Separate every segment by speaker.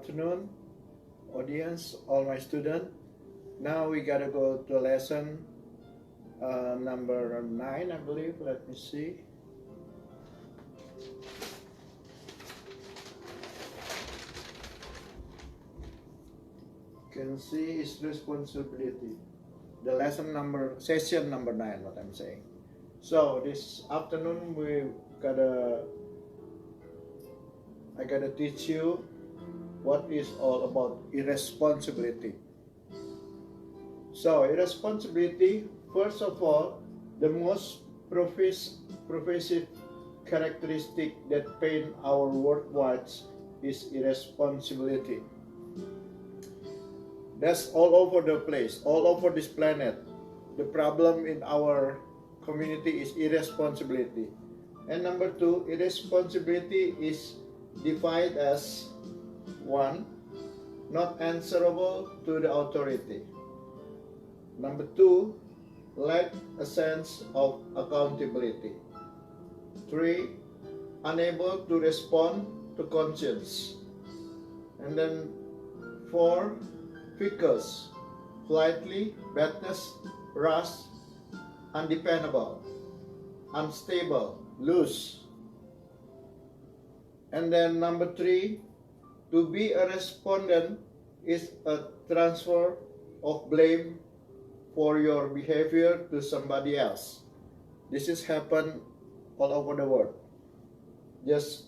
Speaker 1: afternoon, audience, all my students. Now we gotta go to lesson number 9, I believe. Let me see. You can see is responsibility. The session number 9, what I'm saying. So this afternoon I gotta teach you what is all about irresponsibility. So irresponsibility, first of all, the most pervasive characteristic that paint our worldwide is irresponsibility. That's all over the place, all over this planet. The problem in our community is irresponsibility. And number 2, irresponsibility is defined as 1, not answerable to the authority. Number 2, lack a sense of accountability. 3, unable to respond to conscience. And then 4, ficus, flighty, badness, rash, undependable, unstable, loose. And then number 3, to be a respondent is a transfer of blame for your behavior to somebody else. This has happened all over the world. Just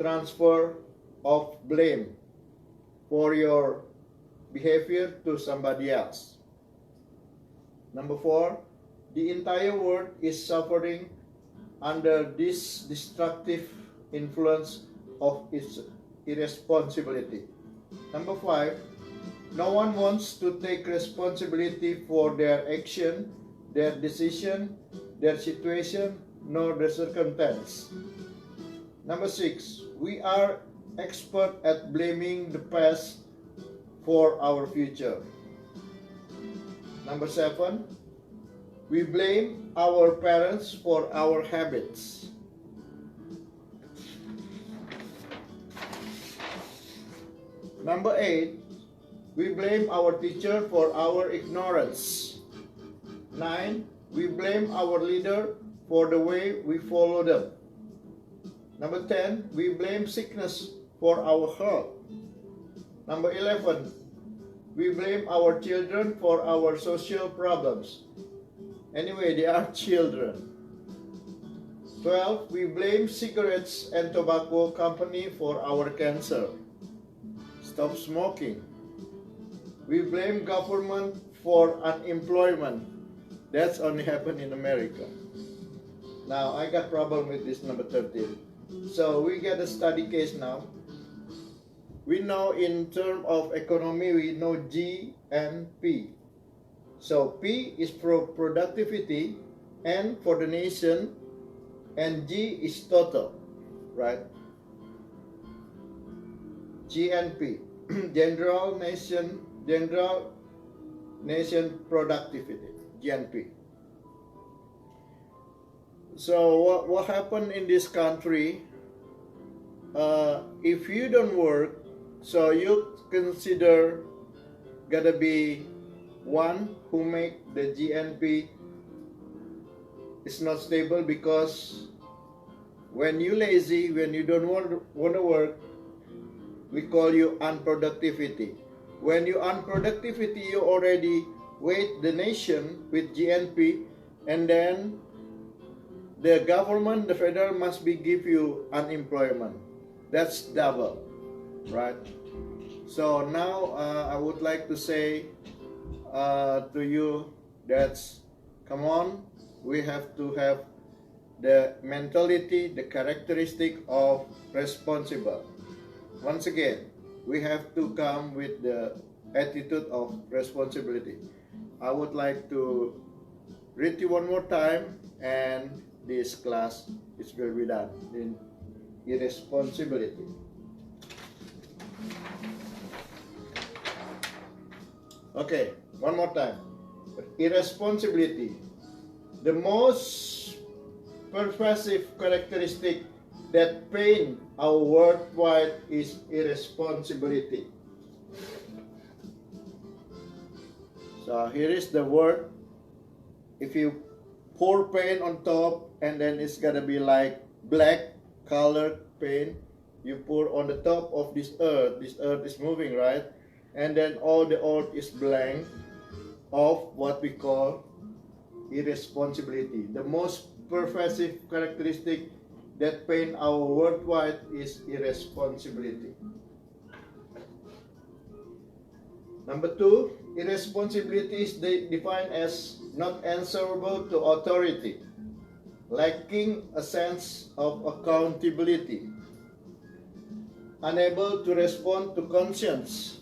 Speaker 1: transfer of blame for your behavior to somebody else. Number 4, the entire world is suffering under this destructive influence of its irresponsibility. Number 5, no one wants to take responsibility for their action, their decision, their situation, nor the circumstance. Number 6, we are expert at blaming the past for our future. Number 7, we blame our parents for our habits. Number 8, we blame our teacher for our ignorance. 9, we blame our leader for the way we follow them. Number 10, we blame sickness for our health. Number 11, we blame our children for our social problems. Anyway, they are children. 12, we blame cigarettes and tobacco company for our cancer. Stop smoking. We blame government for unemployment. That's only happened in America. Now, I got problem with this number 13. So, we get a study case now. We know in terms of economy, we know G and P. So, P is for productivity, N for the nation, and G is total, right? G and P, general nation productivity, GNP. So what happened in this country, if you don't work, so you consider gotta be one who make the GNP is not stable, because when you lazy, when you don't want to work, we call you unproductivity. When you unproductivity, you already weight the nation with GNP, and then the government, the federal, must be give you unemployment. That's double, right? So now I would like to say to you that, come on, we have to have the mentality, the characteristic of responsible. Once again, we have to come with the attitude of responsibility. I would like to read you one more time, and this class is will be done in irresponsibility. Okay, one more time. Irresponsibility. The most pervasive characteristic that pain our worldwide is irresponsibility. So here is the word. If you pour paint on top and then it's gonna be like black colored paint, you pour on the top of this earth is moving, right? And then all the earth is blank of what we call irresponsibility. The most pervasive characteristic that paint our worldwide is irresponsibility. Number 2, irresponsibility is defined as not answerable to authority, lacking a sense of accountability, unable to respond to conscience,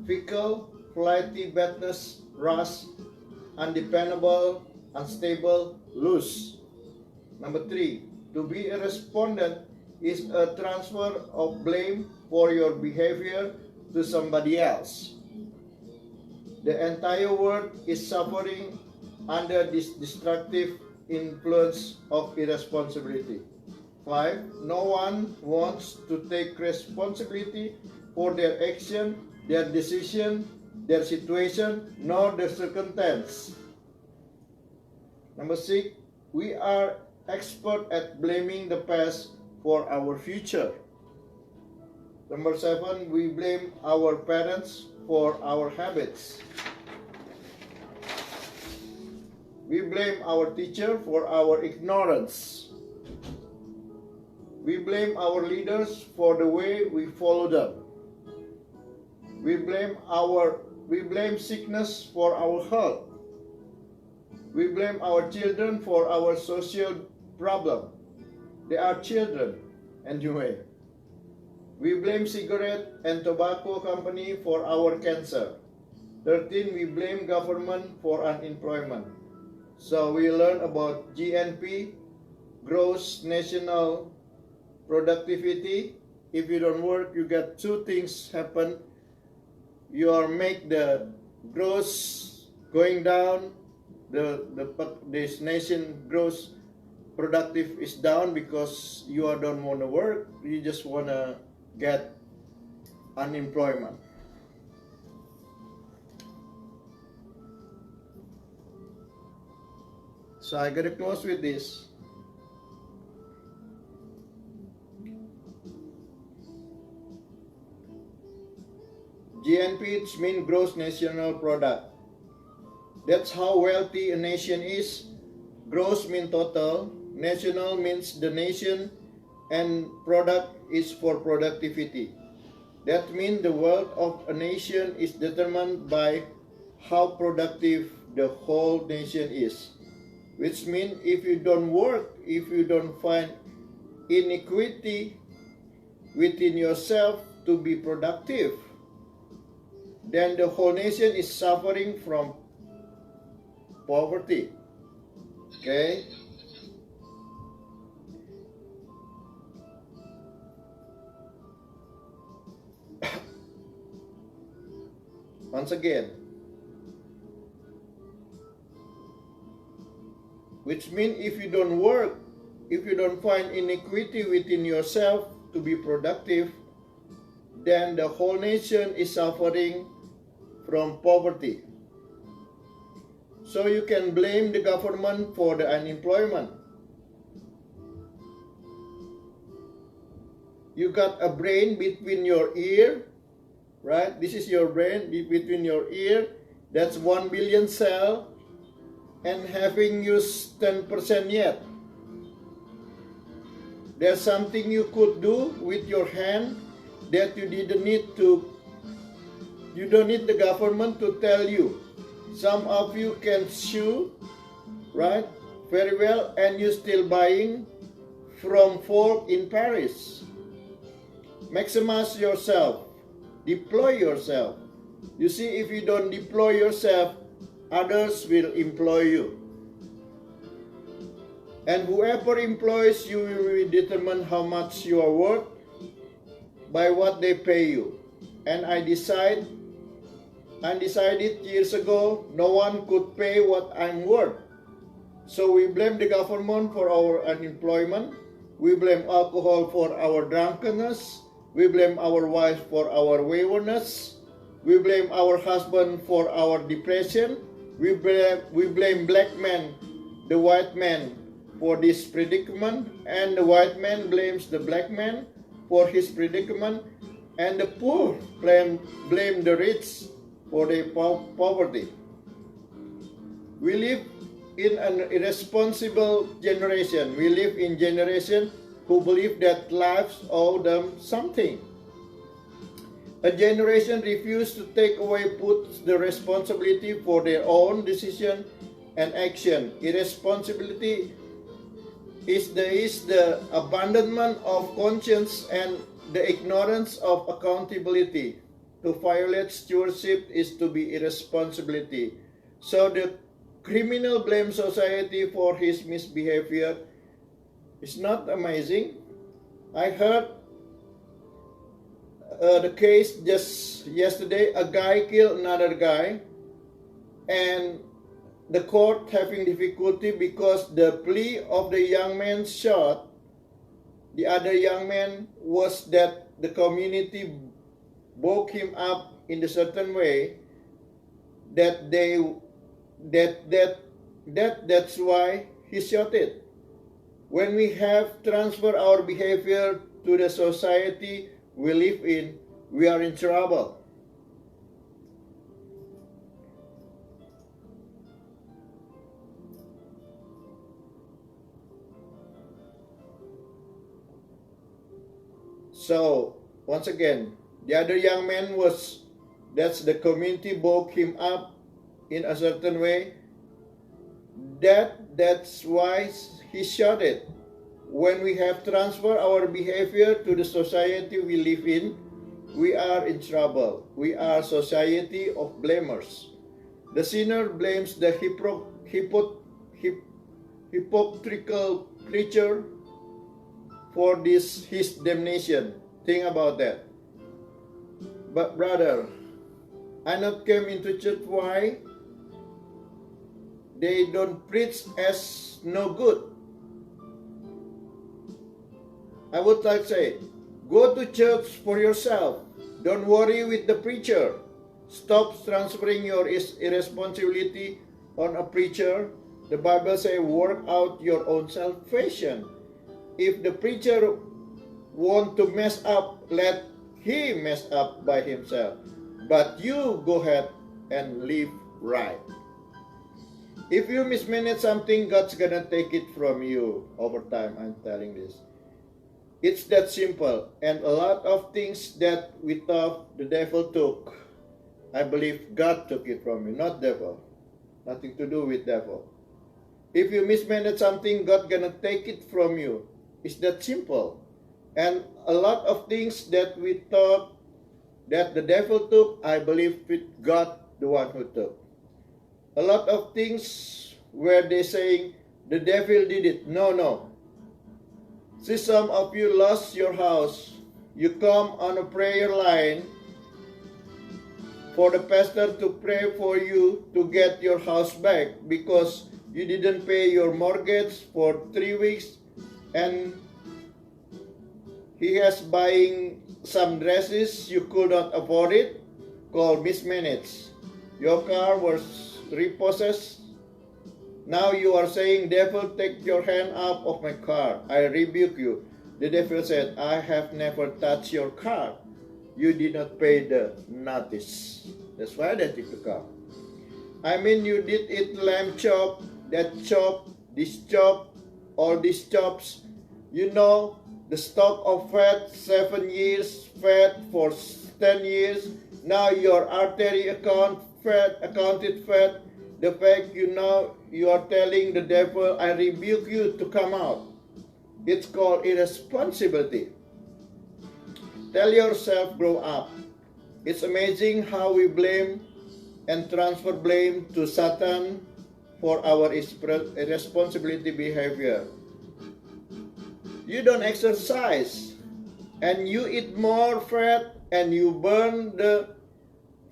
Speaker 1: fickle, flighty, badness, rash, undependable, unstable, loose. Number 3, to be a respondent is a transfer of blame for your behavior to somebody else. The entire world is suffering under this destructive influence of irresponsibility. 5, no one wants to take responsibility for their action, their decision, their situation, nor their circumstance. Number 6, we are expert at blaming the past for our future. Number 7, we blame our parents for our habits. We blame our teacher for our ignorance. We blame our leaders for the way we follow them. We blame sickness for our health. We blame our children for our social problem. They are children anyway. We blame cigarette and tobacco company for our cancer. 13, we blame government for unemployment. So we learn about GNP, gross national productivity. If you don't work, you get two things happen. You are make the gross going down, this nation gross productive is down because you don't want to work, you just want to get unemployment. So I gotta close with this. GNP means gross national product. That's how wealthy a nation is. Gross means total, national means the nation, and product is for productivity. That means the wealth of a nation is determined by how productive the whole nation is. Which means if you don't work, if you don't find inequity within yourself to be productive, then the whole nation is suffering from poverty. Okay? Once again, which means if you don't work, if you don't find inequity within yourself to be productive, then the whole nation is suffering from poverty. So you can blame the government for the unemployment. You got a brain between your ear, right? This is your brain between your ear. That's 1 billion cell and having used 10% yet. There's something you could do with your hand that you don't need the government to tell you. Some of you can sew, right? Very well, and you still buying from folk in Paris. Maximize yourself. Deploy yourself. You see, if you don't deploy yourself, others will employ you. And whoever employs you will determine how much you are worth by what they pay you. And I decided years ago, no one could pay what I'm worth. So we blame the government for our unemployment. We blame alcohol for our drunkenness. We blame our wife for our waywardness. We blame our husband for our depression. We blame black man, the white man, for this predicament, and the white man blames the black man for his predicament, and the poor blame the rich for their poverty. We live in an irresponsible generation. We live in generation who believe that lives owe them something. A generation refused to take away, puts the responsibility for their own decision and action. Irresponsibility is the abandonment of conscience and the ignorance of accountability. To violate stewardship is to be irresponsibility. So the criminal blames society for his misbehavior. It's not amazing. I heard the case just yesterday. A guy killed another guy, and the court having difficulty because the plea of the young man shot the other young man was that the community woke him up in a certain way that's why he shot it. When we have transferred our behavior to the society we live in, we are in trouble. So, once again, the other young man that's the community woke him up in a certain way. That's why he shot it. When we have transferred our behavior to the society we live in, we are in trouble. We are society of blamers. The sinner blames the hypocritical preacher for his damnation. Think about that. But brother, I not came into church. Why? They don't preach as no good. I would like to say, go to church for yourself. Don't worry with the preacher. Stop transferring your irresponsibility on a preacher. The Bible says, work out your own salvation. If the preacher want to mess up, let him mess up by himself. But you go ahead and live right. If you mismanage something, God's gonna take it from you over time. I'm telling this. It's that simple. And a lot of things that we thought the devil took, I believe God took it from you, not devil. Nothing to do with devil. If you mismanage something, God gonna take it from you. It's that simple. And a lot of things that we thought that the devil took, I believe it God the one who took. A lot of things where they saying the devil did it. No. See, some of you lost your house. You come on a prayer line for the pastor to pray for you to get your house back because you didn't pay your mortgage for 3 weeks, and he has buying some dresses you could not afford it, called mismanaged. Your car was repossessed. Now you are saying, devil, take your hand up of my car. I rebuke you. The devil said, I have never touched your car. You did not pay the notice. That's why they took the car. I mean, you did eat lamb chop, that chop, this chop, all these chops. You know, the stock of fat, 7 years, fat for 10 years. Now your artery accounted fat. The fact you are telling the devil, I rebuke you to come out. It's called irresponsibility. Tell yourself, grow up. It's amazing how we blame and transfer blame to Satan for our irresponsibility behavior. You don't exercise and you eat more fat and you burn the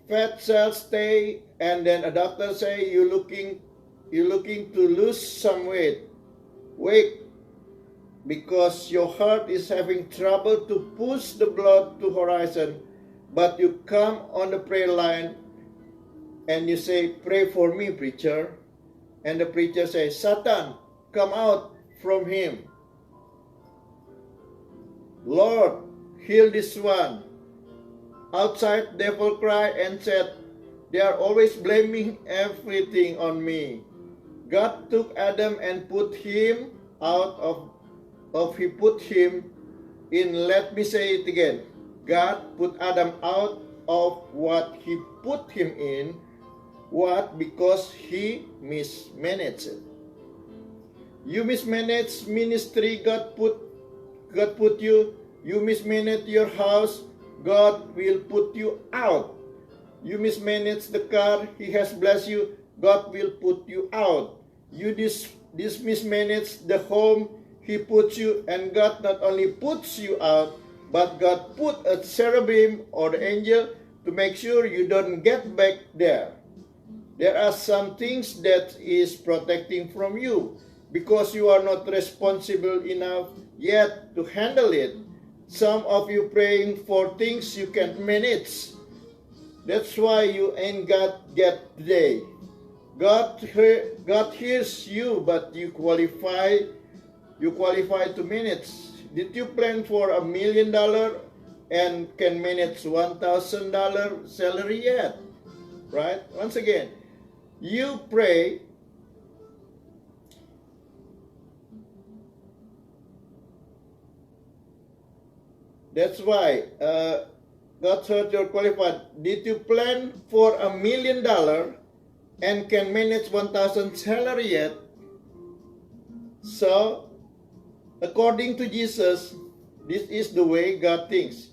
Speaker 1: fat cells stay, and then a doctor say you're looking to lose some weight. Wait, because your heart is having trouble to push the blood to horizon, but you come on the prayer line and you say, pray for me, preacher. And the preacher says, Satan, come out from him. Lord, heal this one. Outside, devil cried and said, they are always blaming everything on me. God took Adam and put him out he put him in, let me say it again. God put Adam out of what he put him in. What? Because he mismanaged it. You mismanage ministry, God put you. You mismanage your house, God will put you out. You mismanage the car, he has blessed you, God will put you out. You mismanage the home, he puts you, and God not only puts you out, but God put a cherubim or the angel to make sure you don't get back there. There are some things that is protecting from you because you are not responsible enough yet to handle it. Some of you praying for things you can't manage. That's why you ain't got get today. God hears you, but you qualify to manage. Did you plan for $1 million and can manage $1,000 salary yet? Right? Once again, you pray. That's why God heard your qualified. Did you plan for $1 million and can manage 1,000 salary yet? So, according to Jesus, this is the way God thinks.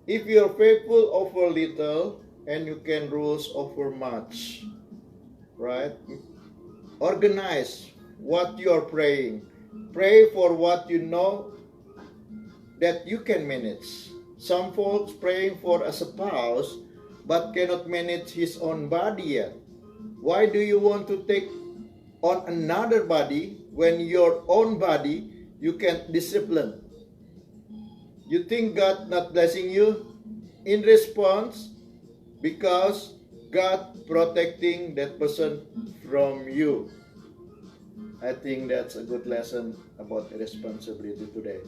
Speaker 1: If you're faithful over little, and you can rule over much, right? Organize what you're praying. Pray for what you know that you can manage. Some folks praying for a spouse but cannot manage his own body yet. Why do you want to take on another body when your own body you can't discipline? You think God not blessing you? In response, because God protecting that person from you. I think that's a good lesson about responsibility today.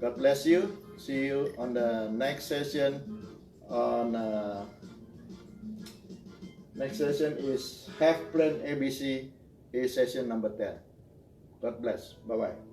Speaker 1: God bless you. See you on the next session. Next session is Have Plan ABC, is session number 10. God bless. Bye-bye.